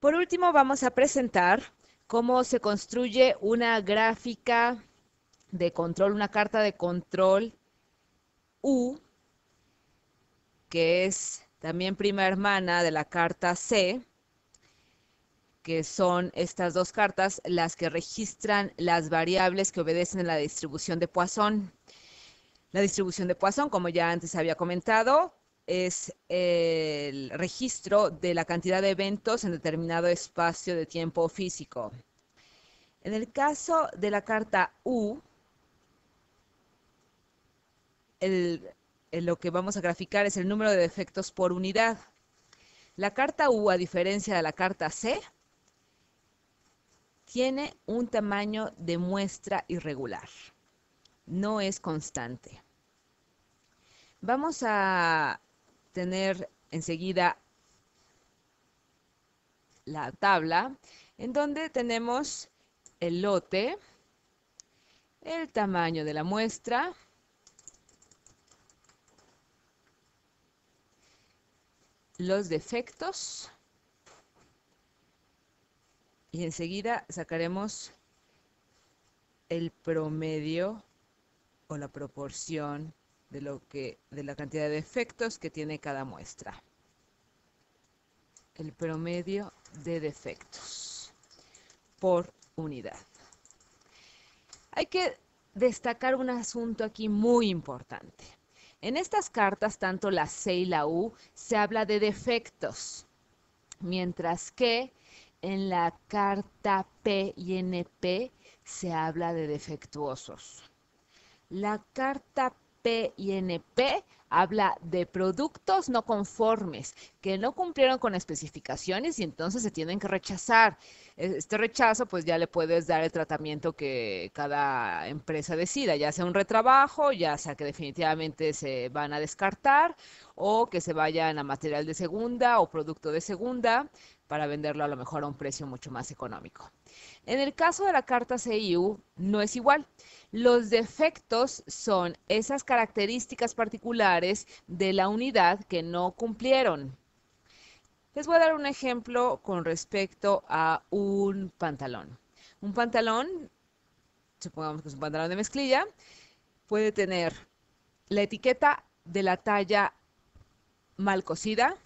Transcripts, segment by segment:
Por último, vamos a presentar cómo se construye una gráfica de control, una carta de control U, que es también prima hermana de la carta C, que son estas dos cartas las que registran las variables que obedecen a la distribución de Poisson. La distribución de Poisson, como ya antes había comentado, es el registro de la cantidad de eventos en determinado espacio de tiempo físico. En el caso de la carta U, lo que vamos a graficar es el número de defectos por unidad. La carta U, a diferencia de la carta C, tiene un tamaño de muestra irregular, no es constante. Vamos a tener enseguida la tabla en donde tenemos el lote, el tamaño de la muestra, los defectos y enseguida sacaremos el promedio o la proporción de la cantidad de defectos que tiene cada muestra. El promedio de defectos por unidad. Hay que destacar un asunto aquí muy importante. En estas cartas, tanto la C y la U, se habla de defectos, mientras que en la carta P y NP se habla de defectuosos. La carta P y NP habla de productos no conformes que no cumplieron con especificaciones y entonces se tienen que rechazar. Este rechazo, pues ya le puedes dar el tratamiento que cada empresa decida, ya sea un retrabajo, ya sea que definitivamente se van a descartar o que se vayan a material de segunda o producto de segunda para venderlo a lo mejor a un precio mucho más económico. En el caso de la carta CIU no es igual. Los defectos son esas características particulares de la unidad que no cumplieron. Les voy a dar un ejemplo con respecto a un pantalón. Un pantalón, supongamos que es un pantalón de mezclilla, puede tener la etiqueta de la talla mal cosida,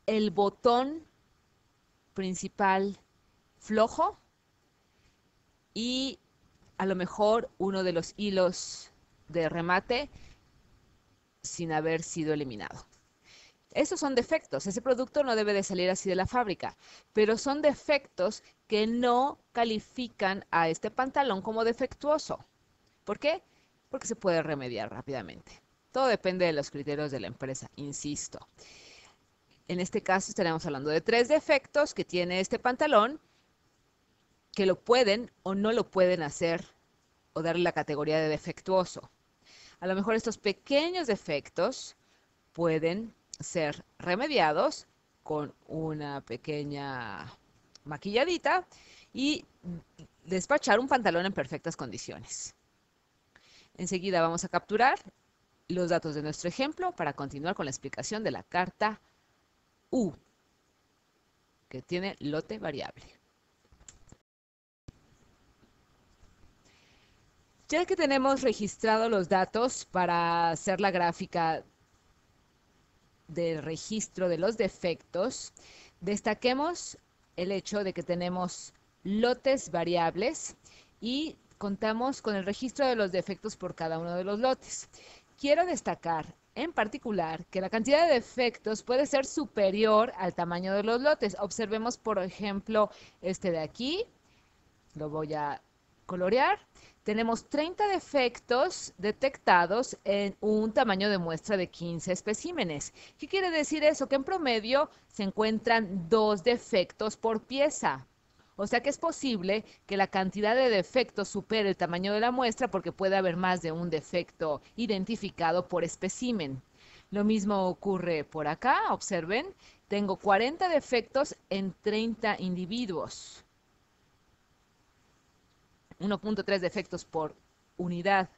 el botón principal flojo y a lo mejor uno de los hilos de remate sin haber sido eliminado. Esos son defectos. Ese producto no debe de salir así de la fábrica, pero son defectos que no califican a este pantalón como defectuoso. ¿Por qué? Porque se puede remediar rápidamente. Todo depende de los criterios de la empresa, insisto. En este caso estaremos hablando de 3 defectos que tiene este pantalón que lo pueden o no lo pueden hacer o darle la categoría de defectuoso. A lo mejor estos pequeños defectos pueden ser remediados con una pequeña maquilladita y despachar un pantalón en perfectas condiciones. Enseguida vamos a capturar los datos de nuestro ejemplo para continuar con la explicación de la carta U, que tiene lote variable. Ya que tenemos registrados los datos para hacer la gráfica del registro de los defectos, destaquemos el hecho de que tenemos lotes variables y contamos con el registro de los defectos por cada uno de los lotes. Quiero destacar en particular que la cantidad de defectos puede ser superior al tamaño de los lotes. Observemos, por ejemplo, este de aquí. Lo voy a colorear. Tenemos 30 defectos detectados en un tamaño de muestra de 15 especímenes. ¿Qué quiere decir eso? Que en promedio se encuentran 2 defectos por pieza. O sea que es posible que la cantidad de defectos supere el tamaño de la muestra porque puede haber más de un defecto identificado por espécimen. Lo mismo ocurre por acá, observen, tengo 40 defectos en 30 individuos. 1.3 defectos por unidad,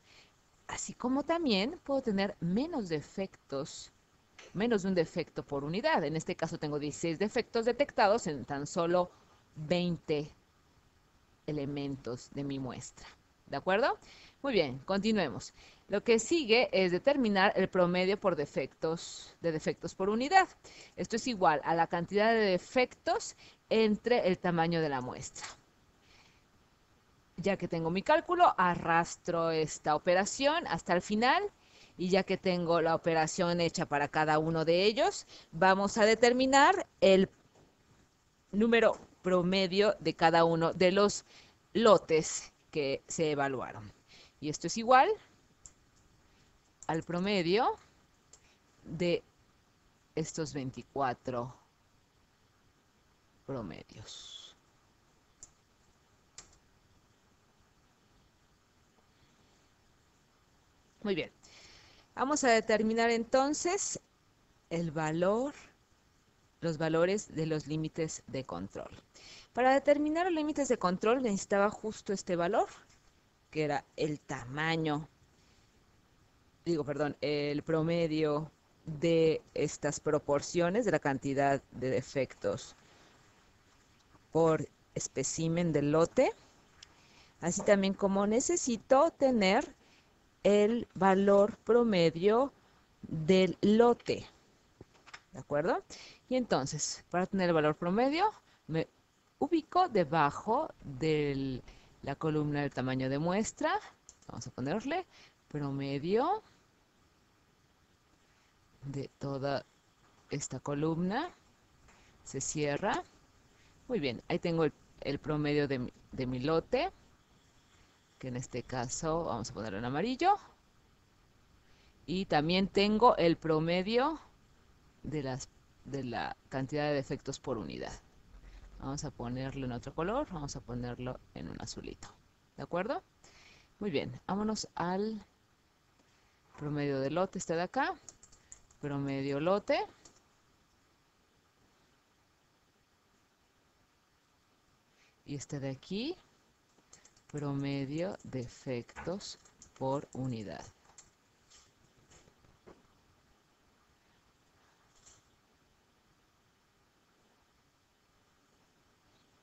así como también puedo tener menos defectos menos de un defecto por unidad. En este caso tengo 16 defectos detectados en tan solo 20 elementos de mi muestra. ¿De acuerdo? Muy bien, continuemos. Lo que sigue es determinar el promedio por defectos por unidad. Esto es igual a la cantidad de defectos entre el tamaño de la muestra. Ya que tengo mi cálculo, arrastro esta operación hasta el final y ya que tengo la operación hecha para cada uno de ellos, vamos a determinar el número promedio de cada uno de los lotes que se evaluaron. Y esto es igual al promedio de estos 24 promedios. Muy bien. Vamos a determinar entonces los valores de los límites de control. Para determinar los límites de control necesitaba justo este valor, que era el tamaño, el promedio de estas proporciones de la cantidad de defectos por espécimen del lote, así también como necesito tener el valor promedio del lote, ¿de acuerdo? Y entonces, para tener el valor promedio, me ubico debajo de la columna del tamaño de muestra. Vamos a ponerle promedio de toda esta columna. Se cierra. Muy bien, ahí tengo el promedio de mi lote, que en este caso vamos a ponerlo en amarillo. Y también tengo el promedio de la cantidad de defectos por unidad. Vamos a ponerlo en otro color, vamos a ponerlo en un azulito. ¿De acuerdo? Muy bien, vámonos al promedio de lote, este de acá. Promedio lote. Y este de aquí, promedio defectos por unidad.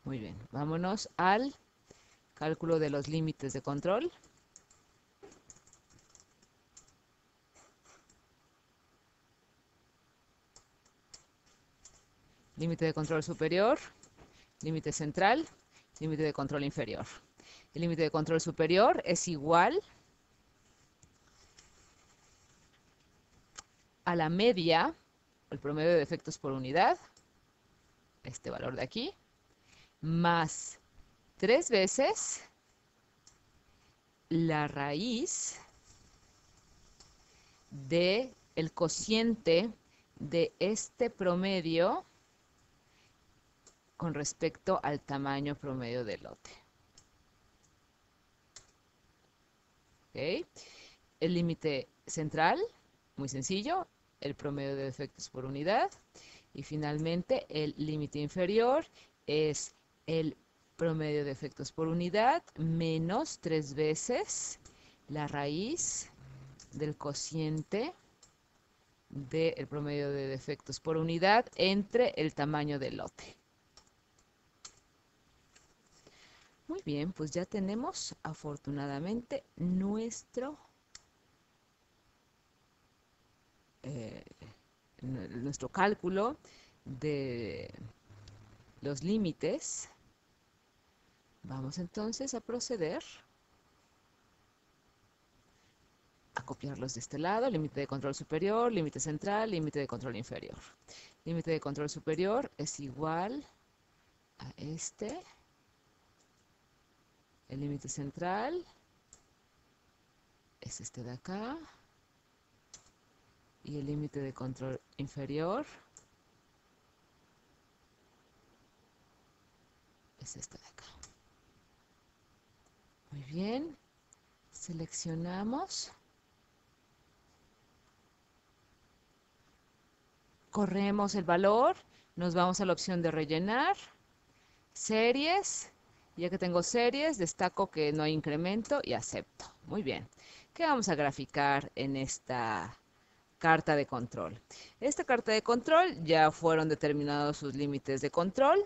Muy bien, vámonos al cálculo de los límites de control. Límite de control superior, límite central, límite de control inferior. El límite de control superior es igual a la media, el promedio de defectos por unidad, este valor de aquí, más 3 veces la raíz del cociente de este promedio con respecto al tamaño promedio del lote. ¿Okay? El límite central, muy sencillo, el promedio de defectos por unidad. Y finalmente el límite inferior es el promedio de defectos por unidad menos 3 veces la raíz del cociente del promedio de defectos por unidad entre el tamaño del lote. Muy bien, pues ya tenemos afortunadamente nuestro cálculo de los límites. Vamos entonces a proceder a copiarlos de este lado. Límite de control superior, límite central, límite de control inferior. Límite de control superior es igual a este. El límite central es este de acá. Y el límite de control inferior es este de acá. Muy bien. Seleccionamos. Corremos el valor. Nos vamos a la opción de rellenar. Series. Ya que tengo series, destaco que no hay incremento y acepto. Muy bien. ¿Qué vamos a graficar en esta carta de control. Esta carta de control ya fueron determinados sus límites de control.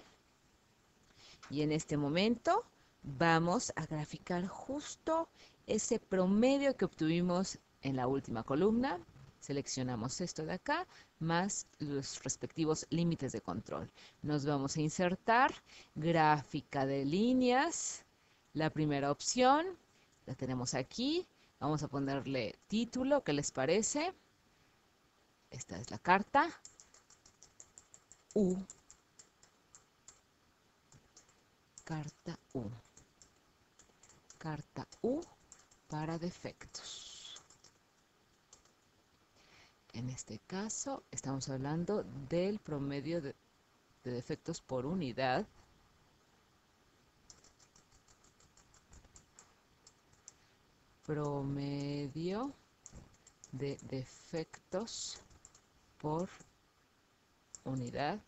Y en este momento vamos a graficar justo ese promedio que obtuvimos en la última columna. Seleccionamos esto de acá, más los respectivos límites de control. Nos vamos a insertar gráfica de líneas. La primera opción la tenemos aquí. Vamos a ponerle título, ¿qué les parece? Esta es la carta U. Carta U. Carta U para defectos. En este caso estamos hablando del promedio de defectos por unidad. Promedio de defectos por unidad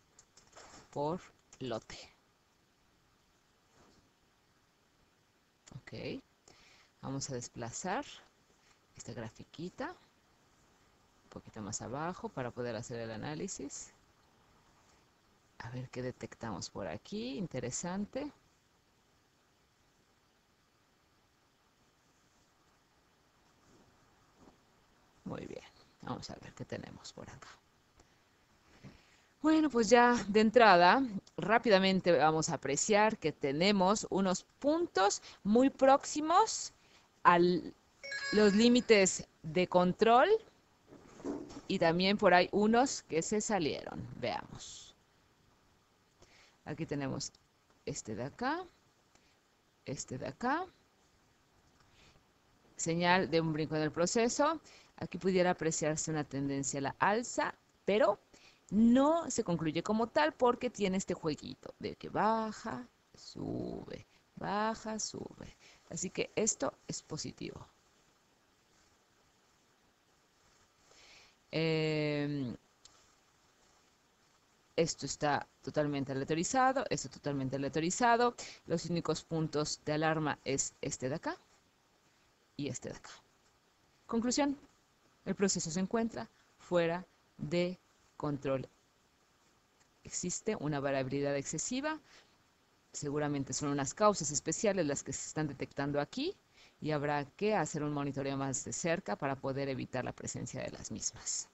por lote. Ok, vamos a desplazar esta grafiquita un poquito más abajo para poder hacer el análisis. A ver qué detectamos por aquí, interesante. Muy bien, vamos a ver qué tenemos por acá. Bueno, pues ya de entrada, rápidamente vamos a apreciar que tenemos unos puntos muy próximos a los límites de control y también por ahí unos que se salieron. Veamos. Aquí tenemos este de acá, este de acá. Señal de un brinco en el proceso. Aquí pudiera apreciarse una tendencia a la alza, pero no se concluye como tal porque tiene este jueguito de que baja, sube, baja, sube. Así que esto es positivo. Esto está totalmente aleatorizado, esto totalmente aleatorizado. Los únicos puntos de alarma es este de acá y este de acá. Conclusión, el proceso se encuentra fuera de control. Existe una variabilidad excesiva, seguramente son unas causas especiales las que se están detectando aquí y habrá que hacer un monitoreo más de cerca para poder evitar la presencia de las mismas.